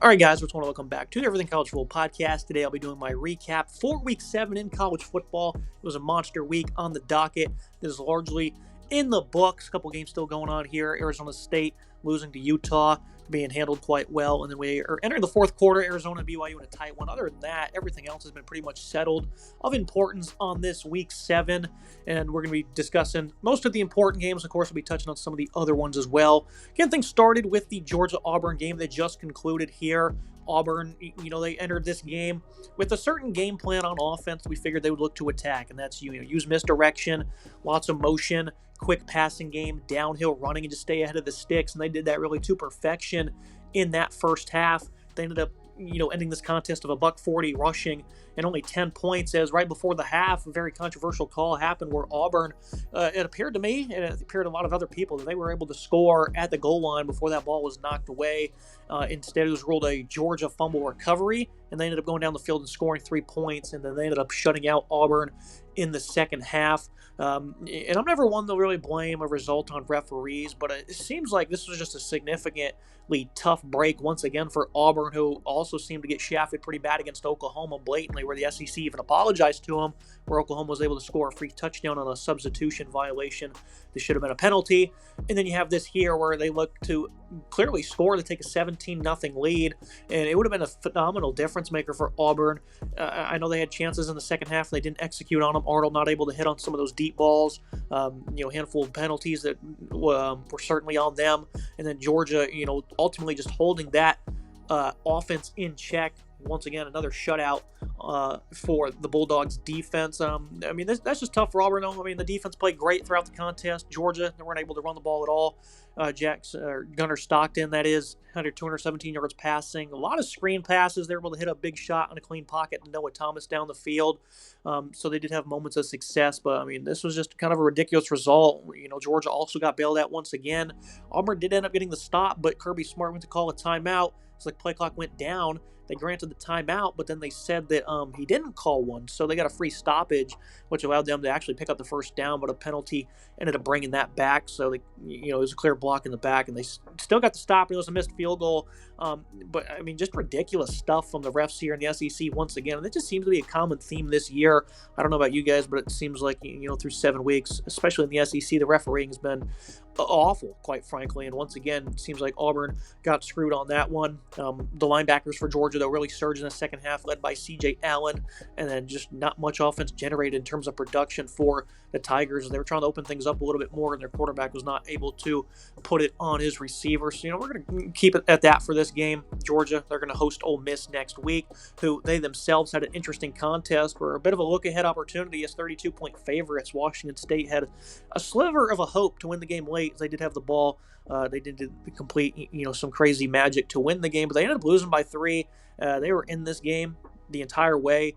All right, guys, want to welcome back to the Everything College Football podcast. Today, I'll be doing my recap for Week 7 in college football. It was a monster week on the docket. This is largely in the books. A couple games still going on here. Arizona State losing to Utah, being handled quite well. And then we are entering the fourth quarter, Arizona and BYU in a tight one. Other than that, everything else has been pretty much settled of importance on this Week 7. And we're going to be discussing most of the important games. Of course, we'll be touching on some of the other ones as well. Getting things started with the Georgia-Auburn game that just concluded here. Auburn, they entered this game with a certain game plan on offense. We figured they would look to attack, and that's use misdirection, lots of motion, quick passing game, downhill running, and just stay ahead of the sticks. And they did that really to perfection in that first half. They ended up, ending this contest of $140 rushing and only 10 points, as right before the half, a very controversial call happened where Auburn, it appeared to me, and it appeared to a lot of other people, that they were able to score at the goal line before that ball was knocked away. Instead, it was ruled a Georgia fumble recovery, and they ended up going down the field and scoring 3 points, and then they ended up shutting out Auburn in the second half. And I'm never one to really blame a result on referees, but it seems like this was just a significantly tough break once again for Auburn, who also seemed to get shafted pretty bad against Oklahoma blatantly, where the SEC even apologized to them, where Oklahoma was able to score a free touchdown on a substitution violation. This should have been a penalty. And then you have this here where they look to clearly score to take a 17-0 lead, and it would have been a phenomenal difference maker for Auburn. I know they had chances in the second half, and they didn't execute on them. Arnold not able to hit on some of those deep balls, handful of penalties that were certainly on them, and then Georgia, ultimately just holding that offense in check. Once again, another shutout for the Bulldogs defense. That's just tough for Auburn, though. The defense played great throughout the contest. Georgia, they weren't able to run the ball at all. Gunnar Stockton, that is, 217 yards passing. A lot of screen passes. They were able to hit a big shot on a clean pocket to Noah Thomas down the field. So they did have moments of success, but, this was just kind of a ridiculous result. Georgia also got bailed out once again. Auburn did end up getting the stop, but Kirby Smart went to call a timeout. It's like play clock went down. They granted the timeout, but then they said that he didn't call one, so they got a free stoppage, which allowed them to actually pick up the first down, but a penalty ended up bringing that back. So they, it was a clear block in the back, and they still got the stop. It was a missed field goal, but just ridiculous stuff from the refs here in the SEC once again, and it just seems to be a common theme this year. I don't know about you guys, but it seems like through 7 weeks, especially in the SEC, the refereeing has been awful, quite frankly. And once again, it seems like Auburn got screwed on that one. The linebackers for Georgia, though, really surged in the second half, led by C.J. Allen, and then just not much offense generated in terms of production for the Tigers. They were trying to open things up a little bit more, and their quarterback was not able to put it on his receiver. So, we're going to keep it at that for this game. Georgia, they're going to host Ole Miss next week, who they themselves had an interesting contest where a bit of a look-ahead opportunity as 32-point favorites. Washington State had a sliver of a hope to win the game late. They did have the ball. They did complete, some crazy magic to win the game, but they ended up losing by 3. They were in this game the entire way.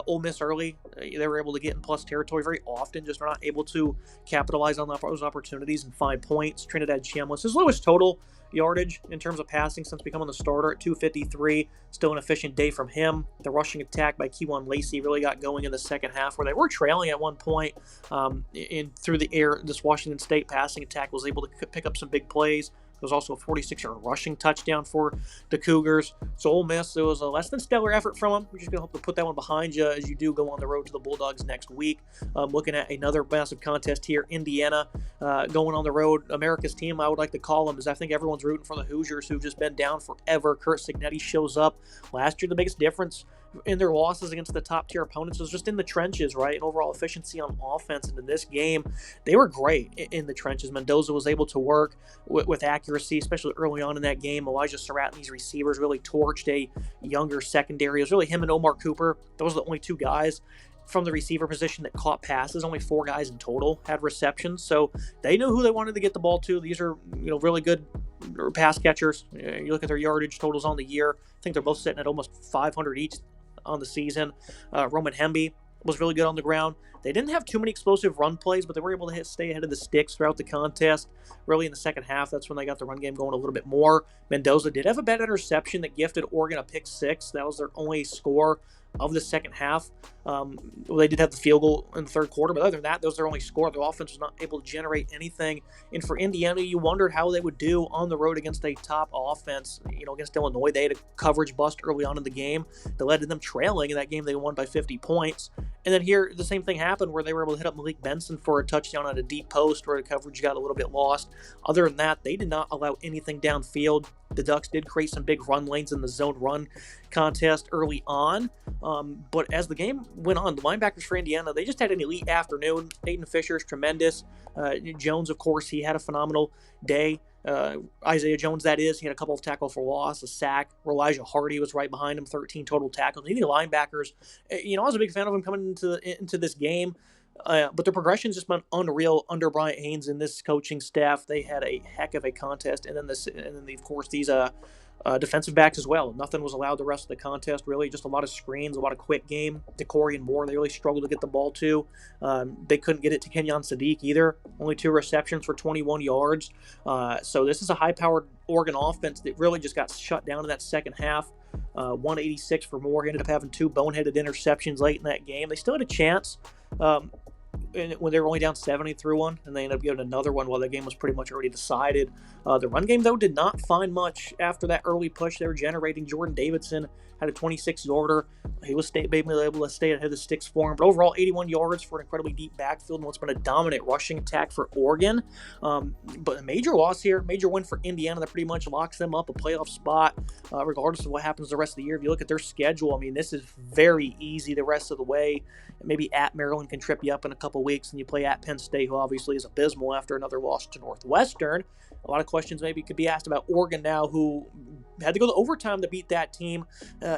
Ole Miss early, they were able to get in plus territory very often, just are not able to capitalize on those opportunities and find points. Trinidad Chambliss, his lowest total yardage in terms of passing since becoming the starter at 253. Still an efficient day from him. The rushing attack by Kewan Lacey really got going in the second half, where they were trailing at one point. Through the air, this Washington State passing attack was able to pick up some big plays. There was also a 46-yard rushing touchdown for the Cougars. So Ole Miss, it was a less than stellar effort from them. We're just going to hope to put that one behind you as you do go on the road to the Bulldogs next week. Looking at another massive contest here, Indiana going on the road. America's team, I would like to call them, is I think everyone's rooting for the Hoosiers, who've just been down forever. Curt Cignetti shows up. Last year, the biggest difference in their losses against the top-tier opponents was just in the trenches, right? And overall efficiency on offense. And in this game, they were great in the trenches. Mendoza was able to work with accuracy, especially early on in that game. Elijah Surratt and these receivers really torched a younger secondary. It was really him and Omar Cooper. Those are the only 2 guys from the receiver position that caught passes. Only 4 guys in total had receptions. So they knew who they wanted to get the ball to. These are, really good pass catchers. You look at their yardage totals on the year. I think they're both sitting at almost 500 each on the season. Roman Hemby was really good on the ground. They didn't have too many explosive run plays, but they were able to stay ahead of the sticks throughout the contest. Really in the second half, that's when they got the run game going a little bit more. Mendoza did have a bad interception that gifted Oregon a pick 6. That was their only score of the second half. Well, they did have the field goal in the third quarter, but other than that, those are their only score. Their offense was not able to generate anything. And for Indiana, you wondered how they would do on the road against a top offense. Against Illinois, they had a coverage bust early on in the game that led to them trailing. In that game, they won by 50 points. And then here, the same thing happened where they were able to hit up Malik Benson for a touchdown on a deep post where the coverage got a little bit lost. Other than that, they did not allow anything downfield. The Ducks did create some big run lanes in the zone run contest early on. But as the game went on, the linebackers for Indiana, they just had an elite afternoon. Aiden Fisher is tremendous. Jones, of course, he had a phenomenal day. Isaiah Jones, that is. He had a couple of tackles for loss, a sack. Elijah Hardy was right behind him, 13 total tackles. Any linebackers, I was a big fan of him coming into this game. But the progression's just been unreal under Bryant Haynes and this coaching staff. They had a heck of a contest, and then of course these defensive backs as well. Nothing was allowed the rest of the contest, really. Just a lot of screens, a lot of quick game. DeCorey and Moore, they really struggled to get the ball to. They couldn't get it to Kenyon Sadiq either. Only 2 receptions for 21 yards. So this is a high-powered Oregon offense that really just got shut down in that second half. 186 for Moore. He ended up having 2 boneheaded interceptions late in that game. They still had a chance. When they were only down 70 through one, and they ended up getting another one while the game was pretty much already decided. The run game, though, did not find much after that early push they were generating. Jordan Davidson had a 26-yarder. He was able to stay ahead of the sticks for him. But overall, 81 yards for an incredibly deep backfield and what's been a dominant rushing attack for Oregon. But a major loss here, major win for Indiana that pretty much locks them up a playoff spot, regardless of what happens the rest of the year. If you look at their schedule, I mean, this is very easy the rest of the way. Maybe at Maryland can trip you up in a couple weeks, and you play at Penn State, who obviously is abysmal after another loss to Northwestern. A lot of questions maybe could be asked about Oregon now, who had to go to overtime to beat that team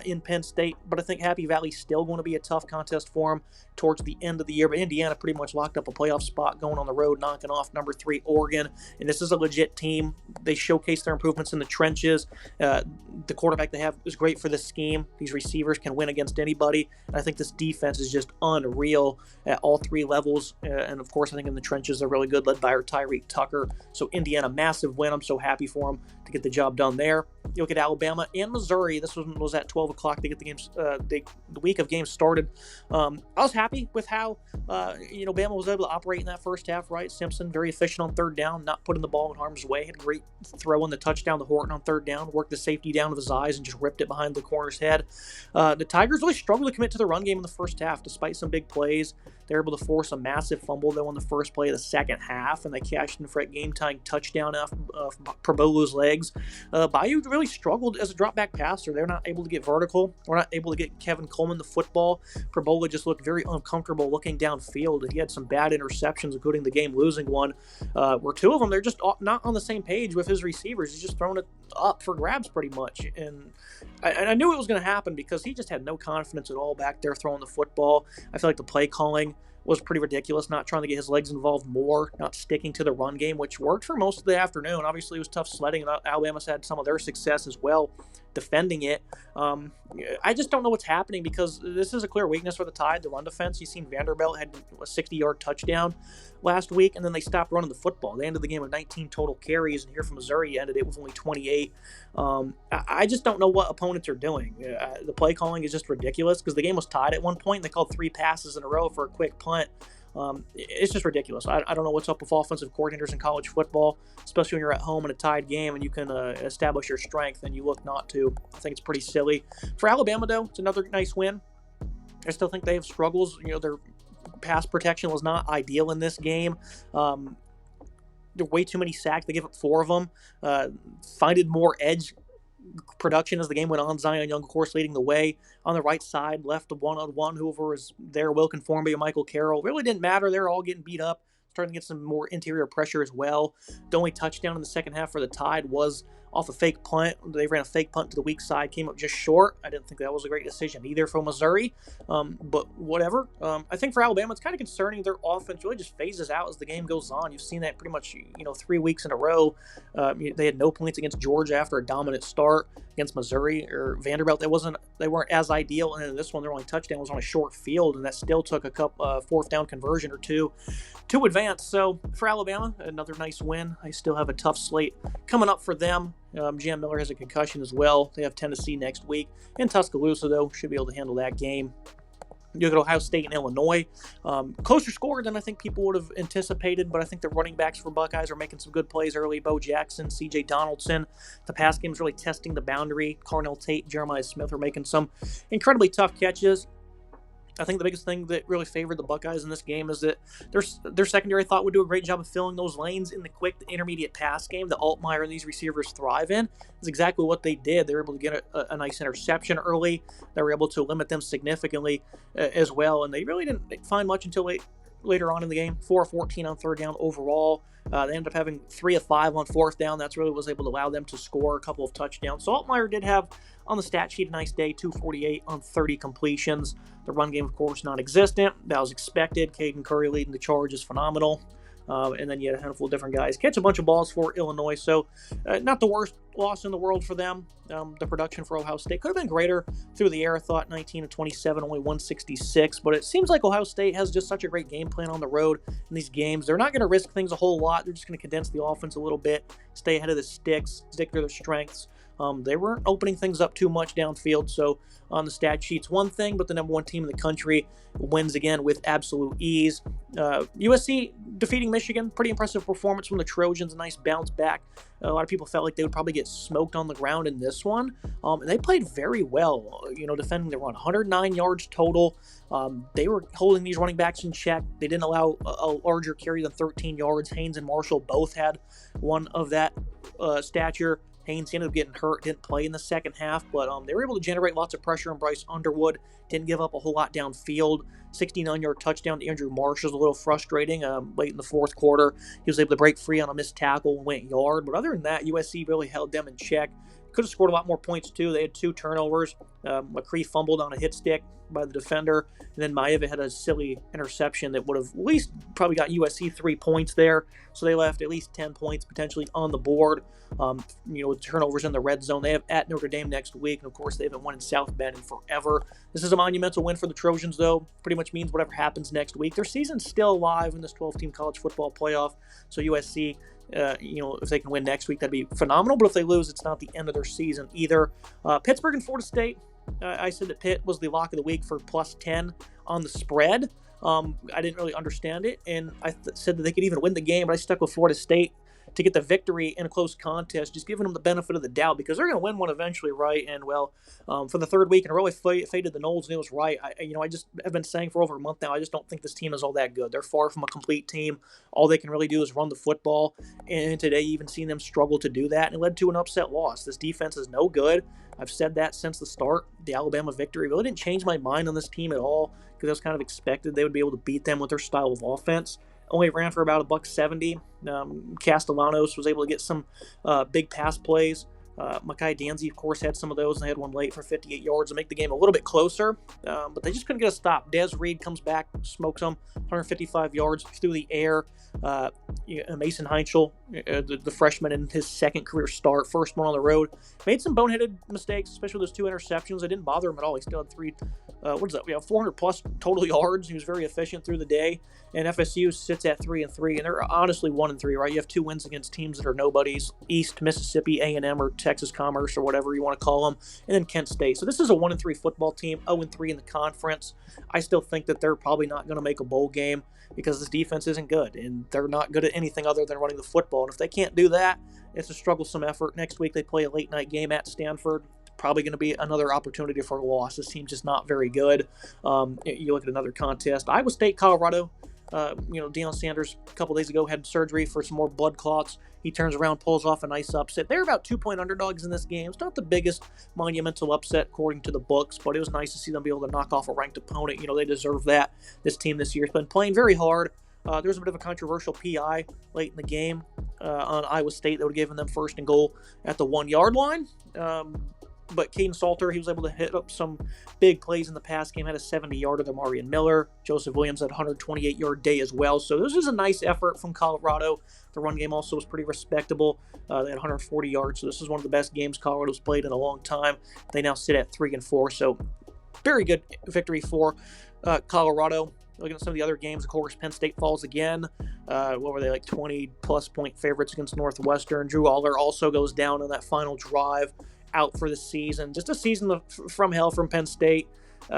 in Penn State. But I think Happy Valley's still going to be a tough contest for them towards the end of the year. But Indiana pretty much locked up a playoff spot going on the road, knocking off number 3 Oregon. And this is a legit team. They showcase their improvements in the trenches. The quarterback they have is great for this scheme. These receivers can win against anybody. And I think this defense is just unreal at all 3 levels. And, of course, I think in the trenches they're really good, led by our Tyreek Tucker. So Indiana, massive win. I'm so happy for them to get the job done there. You look at Alabama and Missouri. This was at 12 o'clock to get the games, the week of games started. I was happy with how, Bama was able to operate in that first half, right? Simpson, very efficient on third down, not putting the ball in harm's way. Had a great throw in the touchdown to Horton on third down, worked the safety down with his eyes and just ripped it behind the corner's head. The Tigers really struggled to commit to the run game in the first half, despite some big plays. They were able to force a massive fumble, though, on the first play of the second half, and they cashed in for a game-tying touchdown off Probolo's legs. Bayou really struggled as a drop-back passer. They're not able to get vertical. We're not able to get Kevin Coleman the football. Probola just looked very uncomfortable looking downfield, and he had some bad interceptions, including the game-losing one, where 2 of them, they're just not on the same page with his receivers. He's just throwing it up for grabs pretty much, and I knew it was going to happen because he just had no confidence at all back there throwing the football. I feel like the play calling was pretty ridiculous, not trying to get his legs involved more, not sticking to the run game, which worked for most of the afternoon. Obviously, it was tough sledding, and Alabama's had some of their success as well defending it. I just don't know what's happening because this is a clear weakness for the Tide, the run defense. You've seen Vanderbilt had a 60-yard touchdown last week, and then they stopped running the football. They ended the game with 19 total carries, and here from Missouri ended it with only 28. I just don't know what opponents are doing. The play calling is just ridiculous because the game was tied at one point, and they called 3 passes in a row for a quick punt. It's just ridiculous. I don't know what's up with offensive coordinators in college football, especially when you're at home in a tied game and you can establish your strength and you look not to. I think it's pretty silly. For Alabama, though, it's another nice win. I still think they have struggles. Their pass protection was not ideal in this game. There are way too many sacks. They give up 4 of them. Finding more edge production as the game went on. Zion Young, of course, leading the way on the right side, left a one-on-one. Whoever was there, Will Conformby and Michael Carroll, really didn't matter. They're all getting beat up, starting to get some more interior pressure as well. The only touchdown in the second half for the Tide was off a fake punt. They ran a fake punt to the weak side, came up just short. I didn't think that was a great decision either for Missouri, but whatever. I think for Alabama, it's kind of concerning. Their offense really just phases out as the game goes on. You've seen that pretty much, 3 weeks in a row. They had no points against Georgia after a dominant start. Against Missouri or Vanderbilt, they weren't as ideal. And in this one, their only touchdown was on a short field, and that still took a fourth down conversion or 2 to advance. So for Alabama, another nice win. I still have a tough slate coming up for them. Jam Miller has a concussion as well. They have Tennessee next week. And Tuscaloosa, though, should be able to handle that game. You look at Ohio State and Illinois. Closer score than I think people would have anticipated, but I think the running backs for Buckeyes are making some good plays early. Bo Jackson, C.J. Donaldson. The pass game is really testing the boundary. Carnell Tate, Jeremiah Smith are making some incredibly tough catches. I think the biggest thing that really favored the Buckeyes in this game is that their secondary, I thought, would do a great job of filling those lanes in the quick, the intermediate pass game that Altmaier and these receivers thrive in. That's exactly what they did. They were able to get a nice interception early. They were able to limit them significantly as well, and they really didn't find much until later on in the game. 4 of 14 on third down overall. They ended up having 3 of 5 on fourth down. That's really was able to allow them to score a couple of touchdowns. So Altmaier did have on the stat sheet a nice day, 248 on 30 completions. The run game, of course, non-existent. That was expected. Caden Curry leading the charge is phenomenal. And then you had a handful of different guys catch a bunch of balls for Illinois. So not the worst loss in the world for them. The production for Ohio State could have been greater through the air. I thought 19 of 27, only 166. But it seems like Ohio State has just such a great game plan on the road in these games. They're not going to risk things a whole lot. They're just going to condense the offense a little bit, stay ahead of the sticks, stick to their strengths. They weren't opening things up too much downfield, so on the stat sheet's one thing, but the number one team in the country wins again with absolute ease. USC defeating Michigan, pretty impressive performance from the Trojans, a nice bounce back. A lot of people felt like they would probably get smoked on the ground in this one, and they played very well, defending the run. 109 yards total. They were holding these running backs in check. They didn't allow a larger carry than 13 yards. Haynes and Marshall both had one of that stature. Haynes ended up getting hurt, didn't play in the second half, but they were able to generate lots of pressure on Bryce Underwood. Didn't give up a whole lot downfield. 69-yard touchdown to Andrew Marsh was a little frustrating late in the fourth quarter. He was able to break free on a missed tackle and went yard, but other than that, USC really held them in check. Could have scored a lot more points, too. They had 2 turnovers. McCree fumbled on a hit stick by the defender, and then Maeva had a silly interception that would have at least probably got USC 3 points there. So they left at least 10 points potentially on the board. With turnovers in the red zone. They have at Notre Dame next week, and of course they haven't won in South Bend in forever. This is a monumental win for the Trojans, though. Pretty much means whatever happens next week. Their season's still alive in this 12-team college football playoff. So USC, if they can win next week, that'd be phenomenal. But if they lose, it's not the end of their season either. Pittsburgh and Florida State. I said that Pitt was the lock of the week for plus 10 on the spread. I didn't really understand it, and I said that they could even win the game, but I stuck with Florida State to get the victory in a close contest, just giving them the benefit of the doubt because they're going to win one eventually, right? And, for the third week in a row, I faded the Noles, and it was right. I just have been saying for over a month now, I just don't think this team is all that good. They're far from a complete team. All they can really do is run the football, and today you've even seen them struggle to do that, and it led to an upset loss. This defense is no good. I've said that since the start. The Alabama victory really didn't change my mind on this team at all because I was kind of expected they would be able to beat them with their style of offense. Only ran for about $170. Castellanos was able to get some big pass plays. Makai Danzy, of course, had some of those, and they had one late for 58 yards to make the game a little bit closer, but they just couldn't get a stop. Des Reed comes back, smokes them, 155 yards through the air. Mason Heinschel, the freshman in his second career start, first one on the road, made some boneheaded mistakes, especially those 2 interceptions. It didn't bother him at all. He still had 400 plus total yards. He was very efficient through the day, and FSU sits at 3-3, and they're honestly 1-3, right? You have 2 wins against teams that are nobodies: East Mississippi A&M or Texas Commerce or whatever you want to call them, and then Kent State. So this is a 1-3 football team, 0-3 in the conference. I still think that they're probably not going to make a bowl game because this defense isn't good, and they're not good at anything other than running the football. And if they can't do that, it's a strugglesome effort. Next week they play a late-night game at Stanford. Probably going to be another opportunity for a loss. This team's just not very good. You look at another contest. Iowa State, Colorado. Deion Sanders a couple days ago had surgery for some more blood clots. He turns around, pulls off a nice upset. They're about 2-point underdogs in this game. It's not the biggest monumental upset according to the books, but it was nice to see them be able to knock off a ranked opponent. They deserve that. This team this year has been playing very hard. There was a bit of a controversial PI late in the game on Iowa State that would have given them first and goal at the 1-yard line. But Caden Salter, he was able to hit up some big plays in the pass game, had a 70-yarder to Marion Miller. Joseph Williams had a 128-yard day as well. So this was a nice effort from Colorado. The run game also was pretty respectable. They had 140 yards, so this is one of the best games Colorado's played in a long time. They now sit at 3-4, so very good victory for Colorado. Looking at some of the other games, of course, Penn State falls again. What were they, like 20-plus point favorites against Northwestern? Drew Aller also goes down on that final drive, out for the season. Just a season from hell from Penn State.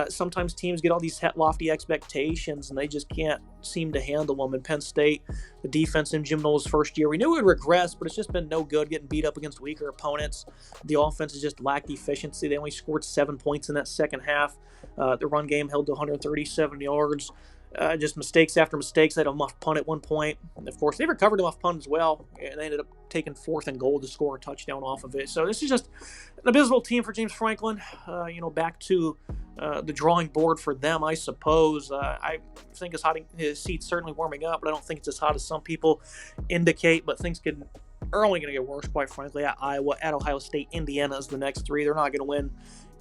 Sometimes teams get all these lofty expectations, and they just can't seem to handle them. In Penn State, the defense in Jim Knowles' first year, we knew it would regress, but it's just been no good, getting beat up against weaker opponents. The offense has just lacked efficiency. They only scored 7 points in that second half. The run game held to 137 yards. Just mistakes after mistakes. They had a muff punt at one point. And of course, they recovered a muff punt as well, and they ended up taking 4th and goal to score a touchdown off of it. So this is just an abysmal team for James Franklin. Back to the drawing board for them, I suppose. I think his seat's certainly warming up, but I don't think it's as hot as some people indicate. But things are only going to get worse, quite frankly, at Iowa, at Ohio State, Indiana is the next 3. They're not going to win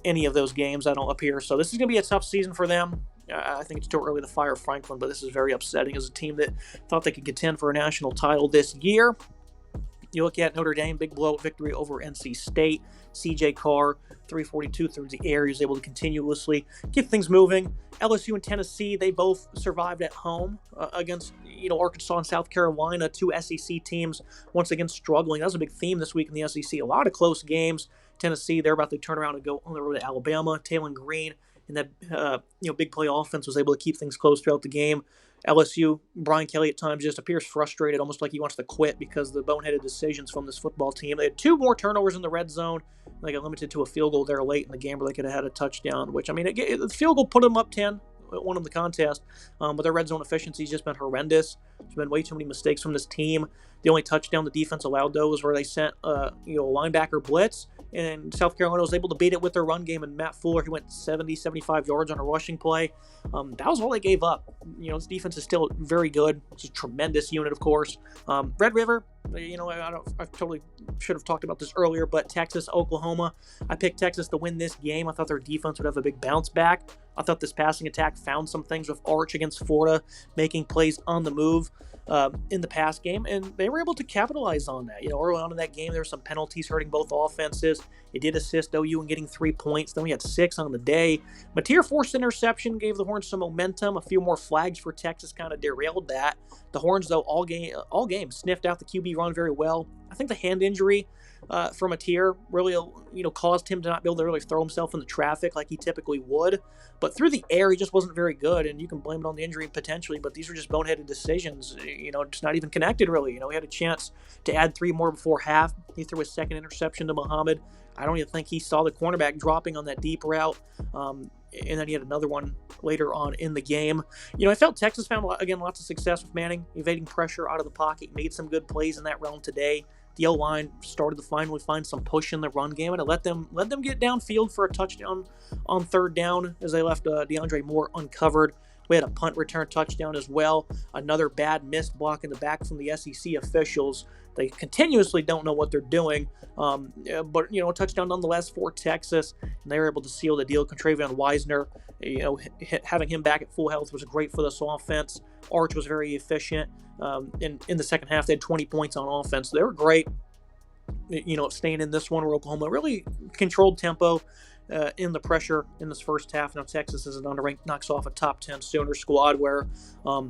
any of those games, I don't appear. So this is going to be a tough season for them. I think it's too early to fire Franklin, but this is very upsetting as a team that thought they could contend for a national title this year. You look at Notre Dame, big blowout victory over NC State. C.J. Carr, 342 through the air. He was able to continuously get things moving. LSU and Tennessee, they both survived at home against Arkansas and South Carolina, 2 SEC teams once again struggling. That was a big theme this week in the SEC. A lot of close games. Tennessee, they're about to turn around and go on the road to Alabama. Taylon Green and that big play offense was able to keep things close throughout the game. LSU, Brian Kelly at times just appears frustrated, almost like he wants to quit because of the boneheaded decisions from this football team. They had 2 more turnovers in the red zone. They got limited to a field goal there late in the game where they could have had a touchdown, which, the field goal put them up 10, won them the contest, but their red zone efficiency has just been horrendous. There's been way too many mistakes from this team. The only touchdown the defense allowed, though, was where they sent a linebacker blitz, and South Carolina was able to beat it with their run game, and Matt Fuller, he went 75 yards on a rushing play. That was all they gave up. This defense is still very good. It's a tremendous unit, of course. Red River, I totally should have talked about this earlier, but Texas, Oklahoma, I picked Texas to win this game. I thought their defense would have a big bounce back. I thought this passing attack found some things with Arch against Florida, making plays on the move in the pass game, and they were able to capitalize on that. Early on in that game, there were some penalties hurting both offenses. It did assist OU in getting 3 points. Then we had 6 on the day. Mateer forced interception, gave the Horns some momentum. A few more flags for Texas kind of derailed that. The Horns, though, all game sniffed out the QB run very well. I think the hand injury from Mateer really, caused him to not be able to really throw himself into traffic like he typically would. But through the air, he just wasn't very good, and you can blame it on the injury potentially, but these were just boneheaded decisions, just not even connected really. He had a chance to add 3 more before half. He threw his second interception to Muhammad. I don't even think he saw the cornerback dropping on that deep route. And then he had another one later on in the game. I felt Texas found, again, lots of success with Manning, evading pressure out of the pocket, made some good plays in that realm today. The O-line started to finally find some push in the run game, and it let them get downfield for a touchdown on 3rd down as they left DeAndre Moore uncovered. We had a punt return touchdown as well. Another bad missed block in the back from the SEC officials. They continuously don't know what they're doing. But a touchdown nonetheless for Texas, and they were able to seal the deal. Contravion Wisner, having him back at full health was great for this offense. Arch was very efficient. In the second half, they had 20 points on offense. They were great, staying in this one where Oklahoma really controlled tempo in the pressure in this first half. Now Texas, as an underranked, knocks off a top 10 Sooner squad where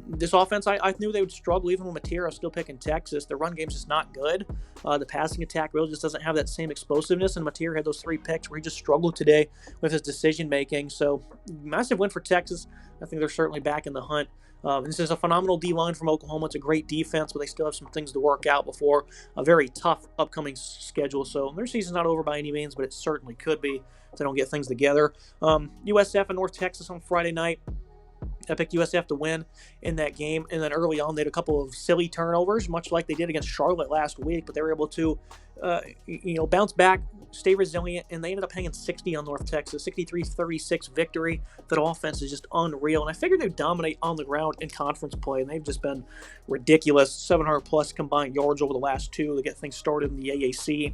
this offense, I knew they would struggle. Even with Mateer, I was still picking Texas. Their run game's just not good. The passing attack really just doesn't have that same explosiveness, and Mateer had those 3 picks where he just struggled today with his decision-making. So massive win for Texas. I think they're certainly back in the hunt. This is a phenomenal D-line from Oklahoma. It's a great defense, but they still have some things to work out before a very tough upcoming schedule. So their season's not over by any means, but it certainly could be if they don't get things together. USF and North Texas on Friday night. I picked USF to win in that game, and then early on they had a couple of silly turnovers, much like they did against Charlotte last week, but they were able to bounce back, stay resilient, and they ended up hanging 60 on North Texas, 63-36 victory. That offense is just unreal, and I figured they'd dominate on the ground in conference play, and they've just been ridiculous. 700-plus combined yards over the last 2 to get things started in the AAC.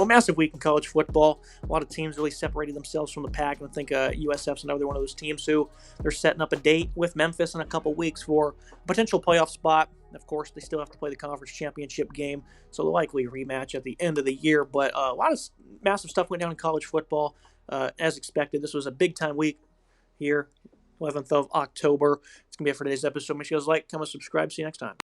Massive week in college football. A lot of teams really separated themselves from the pack, and I think USF's another one of those teams who they're setting up a date with Memphis in a couple weeks for a potential playoff spot. Of course, they still have to play the conference championship game, so they'll likely rematch at the end of the year. But a lot of massive stuff went down in college football. As expected, this was a big-time week here 11th of October. It's going to be it for today's episode. Make sure you guys like, comment, subscribe. See you next time.